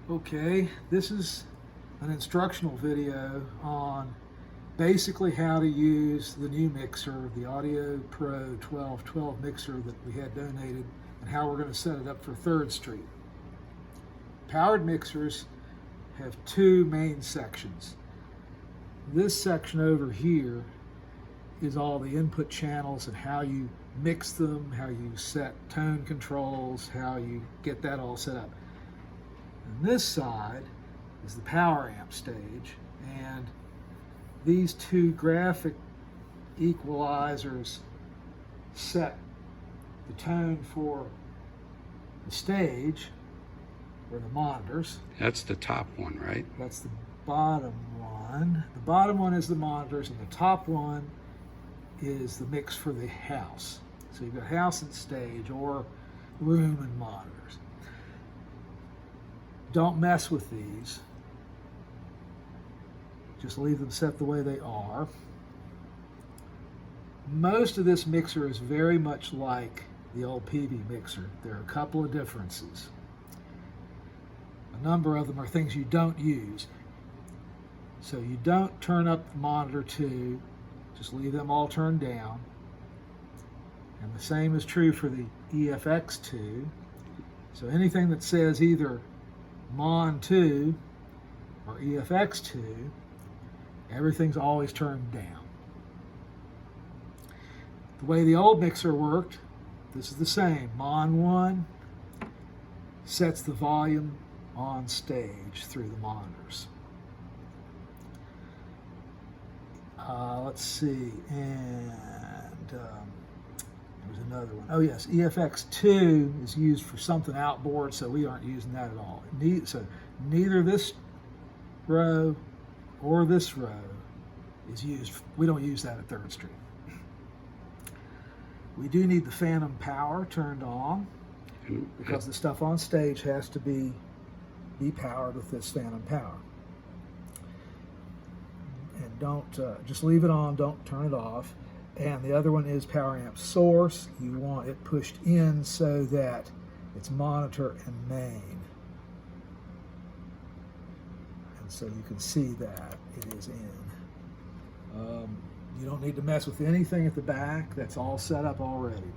Okay, this is an instructional video on basically how to use the new mixer, the AUDIOPRO 1212 mixer that we had donated, and how we're going to set it up for 3rd Street. Powered mixers have two main sections. This section over here is all the input channels and how you mix them, how you set tone controls, how you get that all set up. And this side is the power amp stage, and these two graphic equalizers set the tone for the stage, or the monitors. That's the top one, right? That's the bottom one. The bottom one is the monitors, and the top one is the mix for the house. So you've got house and stage, or room and monitors. Don't mess with these. Just leave them set the way they are. Most of this mixer is very much like the old PV mixer. There are a couple of differences. A number of them are things you don't use. So you don't turn up the monitor 2, just leave them all turned down. And the same is true for the EFX2. So anything that says either Mon 2 or EFX2, everything's always turned down. The way the old mixer worked, this is the same. Mon 1 sets the volume on stage through the monitors. Let's see, and there's another one. Oh yes, EFX2 is used for something outboard, so we aren't using that at all. So neither this row or this row is used. We don't use that at 3rd Street. We do need the phantom power turned on because the stuff on stage has to be powered with this phantom power. And don't just leave it on, don't turn it off. And the other one is power amp source. You want it pushed in so that it's monitor and main. And so you can see that it is in. You don't need to mess with anything at the back. That's all set up already.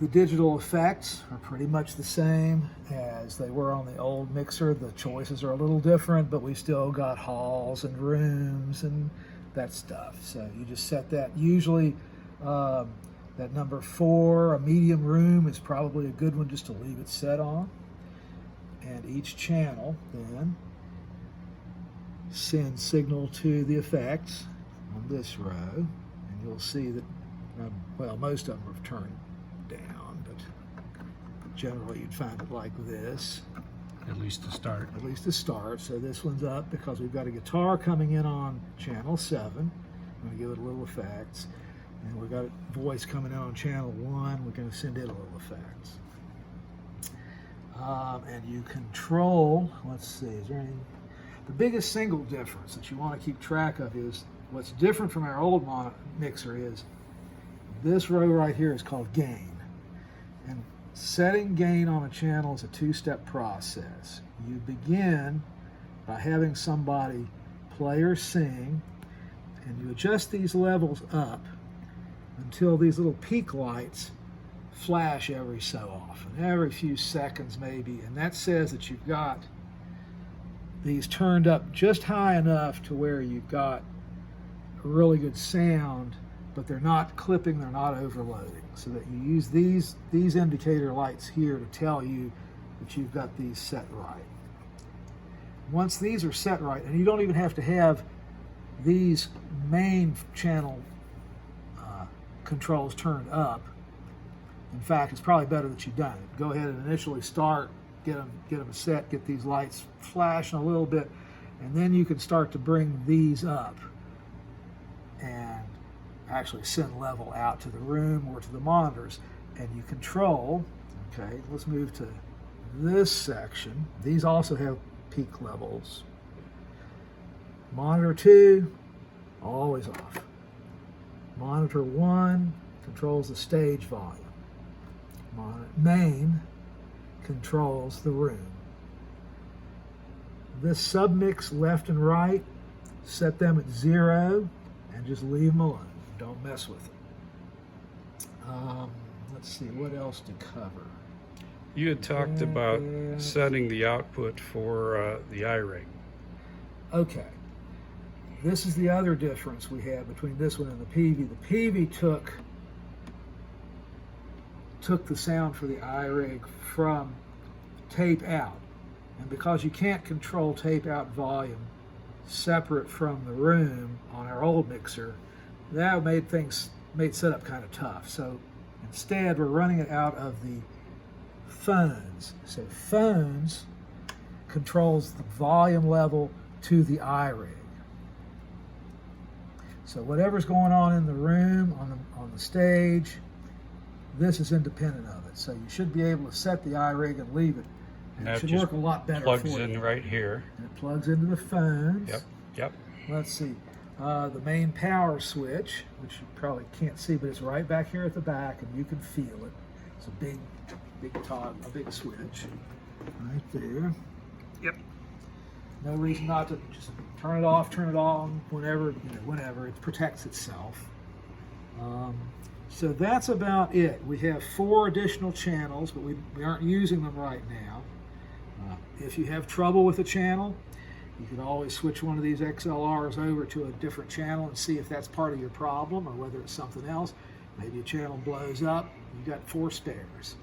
The digital effects are pretty much the same as they were on the old mixer. The choices are a little different, but we still got halls and rooms and that stuff. So you just set that. Usually that number 4, a medium room, is probably a good one just to leave it set on. And each channel then sends signal to the effects on this row. And you'll see that, well, most of them are turned down, but generally you'd find it like this. At least to start. At least to start. So this one's up because we've got a guitar coming in on channel 7. I'm going to give it a little effects. And we've got a voice coming in on channel 1. We're going to send it a little effects. And you control, let's see, is there any? The biggest single difference that you want to keep track of is what's different from our old mixer is this row right here is called gain. And setting gain on a channel is a 2-step process. You begin by having somebody play or sing, and you adjust these levels up until these little peak lights flash every so often, every few seconds maybe, and that says that you've got these turned up just high enough to where you've got a really good sound, but they're not clipping, they're not overloading, so that you use these indicator lights here to tell you that you've got these set right. Once these are set right, and you don't even have to have these main channel controls turned up. In fact, it's probably better that you've done it. Go ahead and initially start, get them set, get these lights flashing a little bit, and then you can start to bring these up and actually send level out to the room or to the monitors. And you control, okay, let's move to this section. These also have peak levels. Monitor 2, always off. Monitor 1 controls the stage volume. Main controls the room. This submix left and right, set them at 0 and just leave them alone. Don't mess with them. Let's see, what else to cover? You had talked about setting the output for the iRig. Okay. This is the other difference we have between this one and the PV. The PV took the sound for the iRig from tape out. And because you can't control tape out volume separate from the room on our old mixer, that made setup kind of tough. So instead, we're running it out of the phones. So phones controls the volume level to the iRig. So whatever's going on in the room, on the stage, this is independent of it. So you should be able to set the iRig and leave it. And it should work a lot better for you. Plugs in right here. And it plugs into the phones. Yep. Let's see. The main power switch, which you probably can't see, but it's right back here at the back, and you can feel it. It's a big switch right there. Yep. No reason not to just turn it off, turn it on whenever, whenever it protects itself. So that's about it. We have 4 additional channels, but we aren't using them right now. If you have trouble with a channel, you can always switch one of these XLRs over to a different channel and see if that's part of your problem or whether it's something else. Maybe a channel blows up, you've got 4 spares.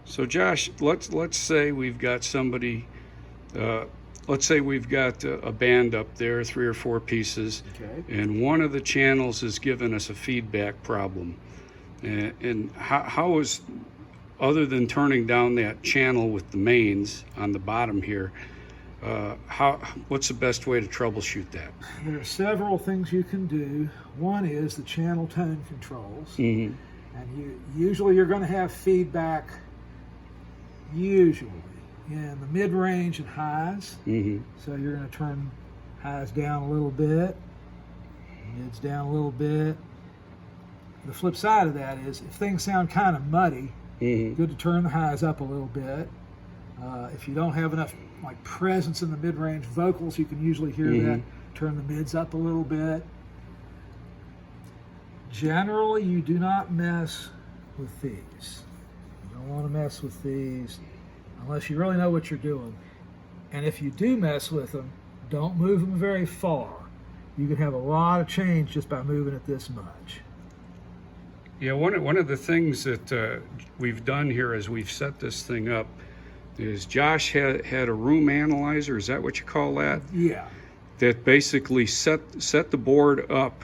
So Josh, let's say we've got somebody, let's say we've got a band up there, 3 or 4 pieces, Okay. and one of the channels is giving us a feedback problem. And how is, other than turning down that channel with the mains on the bottom here, what's the best way to troubleshoot that? There are several things you can do. One is the channel tone controls. Mm-hmm. And usually you're going to have feedback, usually, in the mid-range and highs. Mm-hmm. So you're going to turn highs down a little bit, mids down a little bit. The flip side of that is if things sound kind of muddy, Mm-hmm. good to turn the highs up a little bit. If you don't have enough presence in the mid-range vocals, you can usually hear Mm-hmm. that. Turn the mids up a little bit. Generally, you do not mess with these. You don't want to mess with these unless you really know what you're doing. And if you do mess with them, don't move them very far. You can have a lot of change just by moving it this much. Yeah, one of the things that we've done here as we've set this thing up is Josh had a room analyzer, is that what you call that? Yeah. That basically set the board up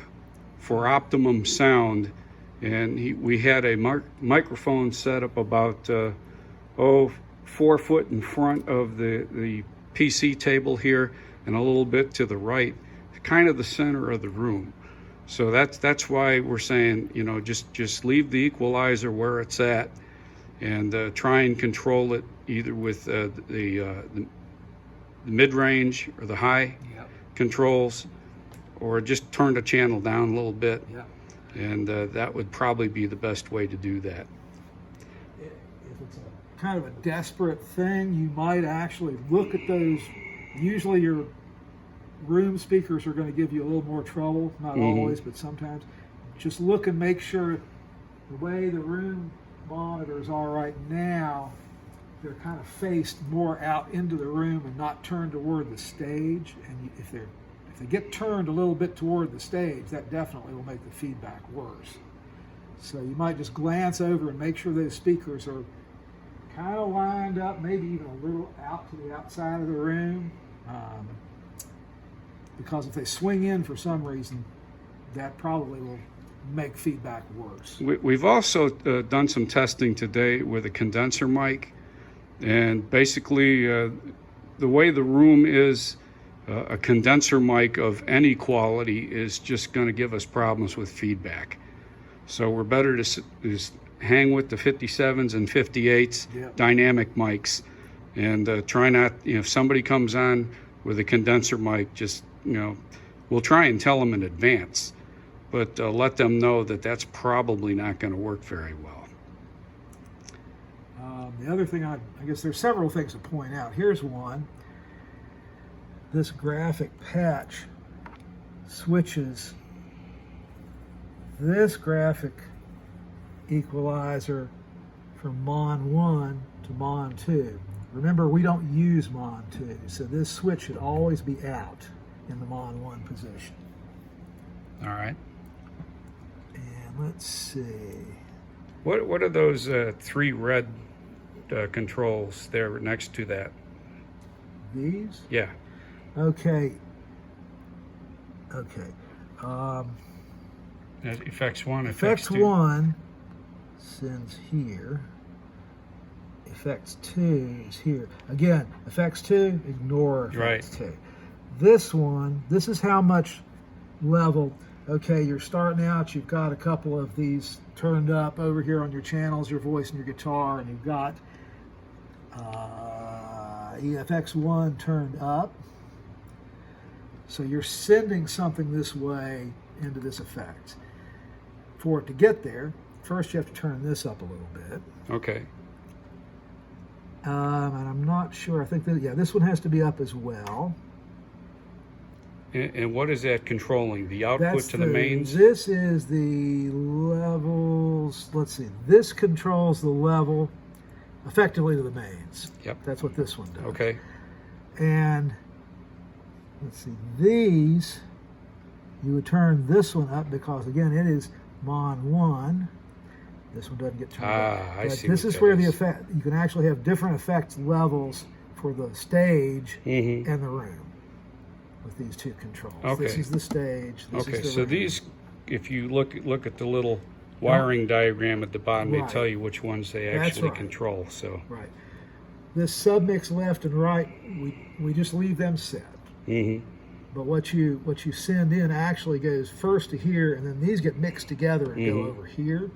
for optimum sound, and we had a microphone set up about 4 foot in front of the PC table here and a little bit to the right, kind of the center of the room. So that's why we're saying, just leave the equalizer where it's at and try and control it either with the mid-range or the high controls, or just turn the channel down a little bit. Yeah. And that would probably be the best way to do that. If it's a kind of a desperate thing, you might actually look at those. Usually your room speakers are going to give you a little more trouble, not always, but sometimes. Just look and make sure the way the room monitors are right now, they're kind of faced more out into the room and not turned toward the stage. And if they get turned a little bit toward the stage, that definitely will make the feedback worse. So you might just glance over and make sure those speakers are kind of lined up, maybe even a little out to the outside of the room. Because if they swing in for some reason, that probably will make feedback worse. We've also done some testing today with a condenser mic, and basically the way the room is, a condenser mic of any quality is just going to give us problems with feedback. So we're better to just hang with the 57s and 58s dynamic mics, and try not, if somebody comes on with a condenser mic, just, we'll try and tell them in advance, but let them know that that's probably not going to work very well. The other thing, I guess there's several things to point out. Here's one. This graphic patch switches this graphic equalizer from Mon 1 to Mon 2. Remember, we don't use Mon 2, so this switch should always be out in the Mon 1 position. All right. And let's see. What are those 3 red controls there next to that? These? Yeah. Okay. Effects 1, Effects 2. 1 sends here. Effects 2 is here. Again, effects 2, ignore effects 2. This one, this is how much level. Okay, you're starting out, you've got a couple of these turned up over here on your channels, your voice and your guitar, and you've got EFX1 turned up. So you're sending something this way into this effect. For it to get there, first you have to turn this up a little bit. Okay. And I'm not sure, I think that, yeah, this one has to be up as well. And what is that controlling? The output to the mains? This is the levels, let's see, this controls the level effectively to the mains. Yep. That's what this one does. Okay. And let's see, these, you would turn this one up because, again, it is Mon 1. This one doesn't get turned up. I see. This is where the effect, you can actually have different effects levels for the stage and the room with these 2 controls. Okay. This is the stage. This Okay, is the so room. these, if you look at the little wiring diagram at the bottom, they tell you which ones they actually control. So right. This submix left and right, we just leave them set. But what you send in actually goes first to here, and then these get mixed together and go over here.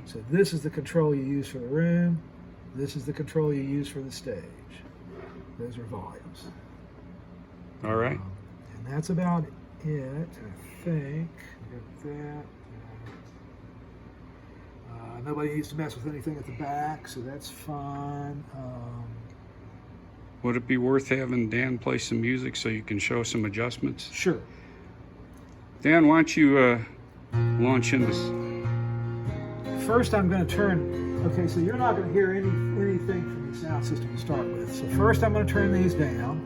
So this is the control you use for the room. This is the control you use for the stage. Those are volumes. All right. And that's about it, I think. Got that. Nobody needs to mess with anything at the back, so that's fine. Would it be worth having Dan play some music so you can show some adjustments? Sure. Dan, why don't you launch in this? First, I'm going to turn. Okay, so you're not going to hear anything from the sound system to start with. So first, I'm going to turn these down.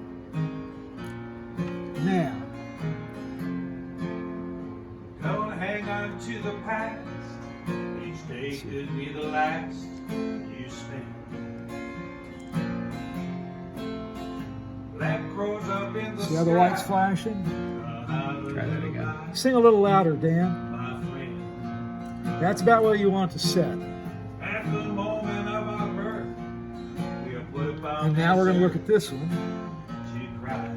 Now, don't hang on to the past. Each day could be the last you spend. Black grows up in the see how the light's flashing? Try that again. Sing a little louder, Dan. My friend, That's about where you want to set. at the moment of our birth, we are put upon And now we're going to look at this one. to cry.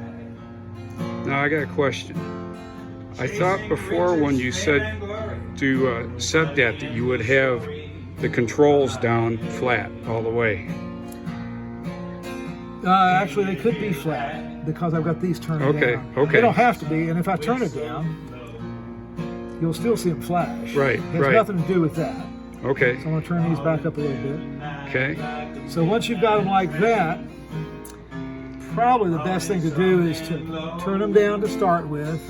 Now I got a question. I thought before when you said to set that you would have the controls down flat all the way. Actually, they could be flat because I've got these turned down. Okay. They don't have to be, and if I turn it down, you'll still see them flash. Right, It has right. nothing to do with that. Okay. So I'm going to turn these back up a little bit. Okay. So once you've got them like that, probably the best thing to do is to turn them down to start with,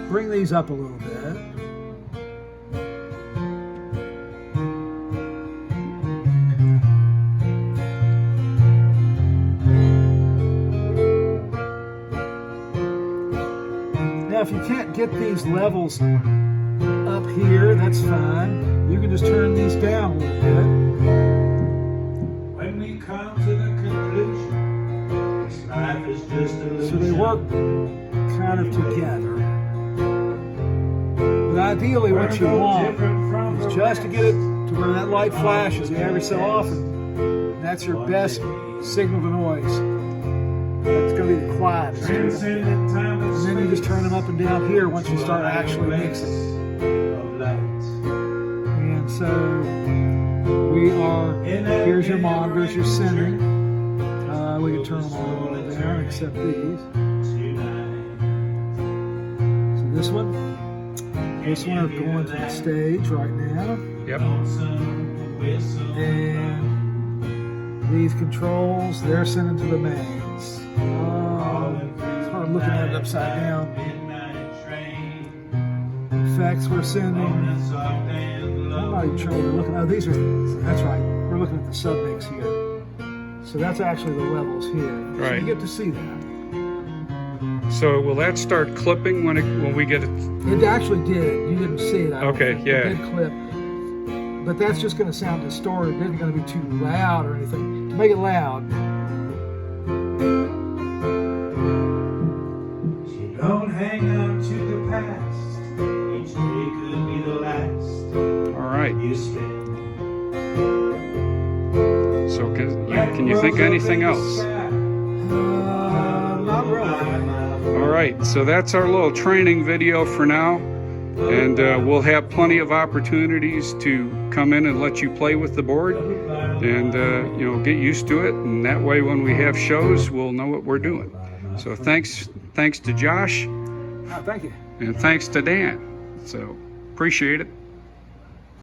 bring these up a little bit. Now, if you can't get these levels up here, that's fine. You can just turn these down a little bit. When we come to the conclusion, this life is just a illusion. So they work kind of together. But ideally what you want is just to get it to where that light flashes every so often. That's your best signal to noise. That's going to be the quietest. Transcendent time and And then you just turn them up and down here once you start actually mixing. of light. And so we are, here's your monitors you're sending. We can turn them all the way down except these. So this one are going to the stage right now. Yep. And These controls, they're sending to the mains. Sort of looking at it upside down. Effects we're sending. I'm not even sure what we're looking at. Oh, these are, that's right. We're looking at the submix here. So that's actually the levels here. Right. So you get to see that. So will that start clipping when we get it? It actually did. You didn't see it. I don't Okay, think. yeah. It did clip. But that's just going to sound distorted. It isn't going to be too loud or anything. To make it loud, Don't hang on to the past. Each day could be the last All right. you spend. So can you think anything else? not really. All right. So that's our little training video for now, and we'll have plenty of opportunities to come in and let you play with the board, and get used to it. And that way, when we have shows, we'll know what we're doing. So thanks to Josh, Thank you. and thanks to Dan. So appreciate it.